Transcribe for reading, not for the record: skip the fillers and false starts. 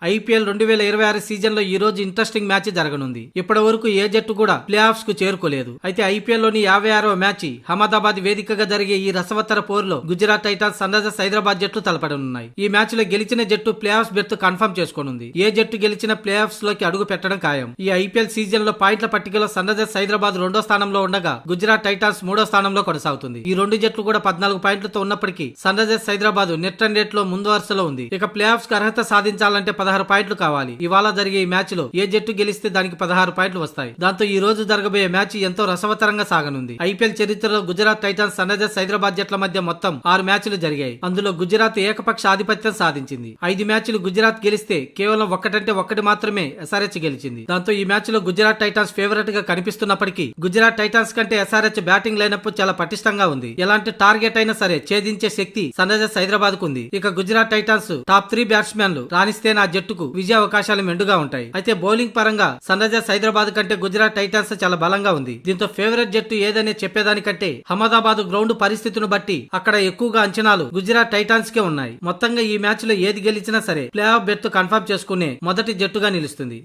IPL 2026 season లో ఈ రోజు ఇంట్రెస్టింగ్ మ్యాచ్ జరగనుంది. ఇప్పటి వరకు ఏ జట్టు కూడా ప్లే ఆఫ్స్ కు చేరుకోలేదు. అయితే ఐపీఎల్ లోని 56వ మ్యాచ్ అహ్మదాబాద్ వేదికగా జరిగే ఈ రసవత్తర పోరులో Gujarat Titans, Sunrisers Hyderabad జట్లు తలపడనున్నాయి. ఈ మ్యాచ్ లో గెలిచిన జట్టు ప్లే ఆఫ్స్ బెర్త్ కన్ఫర్మ్ చేసుకోనుంది. ఏ జట్టు గెలిచిన ప్లే ఆఫ్స్ లోకి అడుగు పెట్టడం ఖాయం. ఈ ఐపీఎల్ సీజన్ లో పాయింట్ల పట్టికలో సన్ రైజర్స్ హైదరాబాద్ 2వ స్థానంలో ఉండగా గుజరాత్ టైటాన్స్ 3వ స్థానంలో కొనసాగుతుంది. ఈ రెండు జట్లు కూడా 14 పాయింట్లతో ఉన్నప్పటికీ Sunrisers Hyderabad net run rate లో ముందు వరుసలో ఉంది. ఇక ప్లే ఆఫ్స్ కు అర్హత సాధించాలంటే 16 పాయింట్లు కావాలి. ఇవాళ జరిగే ఈ మ్యాచ్ లో ఏ జట్టు గెలిస్తే దానికి 16 పాయింట్లు వస్తాయి. దాంతో ఈ రోజు జరగబోయే మ్యాచ్ ఎంతో రసవత్తరంగా సాగనుంది. ఐపీఎల్ చరిత్రలో Gujarat Titans, Sunrisers Hyderabad జట్ల మధ్య మొత్తం 6 మ్యాచ్లు జరిగాయి. అందులో గుజరాత్ ఏకపక్ష ఆధిపత్యం సాధించింది. 5 మ్యాచ్లు గుజరాత్ గెలిస్తే కేవలం ఒక్కటి మాత్రమే ఎస్ఆర్హెచ్ గెలిచింది. దాంతో ఈ మ్యాచ్ లో గుజరాత్ టైటాన్స్ ఫేవరెట్ గా కనిపిస్తున్నప్పటికీ గుజరాత్ టైటాన్స్ కంటే ఎస్ఆర్హెచ్ బ్యాటింగ్ లైనప్ చాలా పటిష్టంగా ఉంది. ఎలాంటి టార్గెట్ అయినా సరే ఛేదించే శక్తి సన్ రైజర్స్ హైదరాబాద్ కు ఉంది. ఇక గుజరాత్ టైటాన్స్ టాప్ 3 బ్యాట్స్మెన్లు రాణిస్తే నా జట్టుకు విజయ అవకాశాలు మెండుగా ఉంటాయి. అయితే బౌలింగ్ పరంగా సన్ రైజర్స్ హైదరాబాద్ కంటే గుజరాత్ టైటాన్స్ చాలా బలంగా ఉంది. దీంతో ఫేవరెట్ జట్టు ఏదనే చెప్పేదానికంటే అహ్మదాబాద్ గ్రౌండ్ పరిస్థితిని బట్టి అక్కడ ఎక్కువగా అంచనాలు గుజరాత్ టైటాన్స్ కే ఉన్నాయి. మొత్తంగా ఈ మ్యాచ్ లో ఏది గెలిచినా సరే ప్లే ఆఫ్ బెర్త్ కన్ఫర్మ్ చేసుకునే మొదటి జట్టుగా నిలుస్తుంది.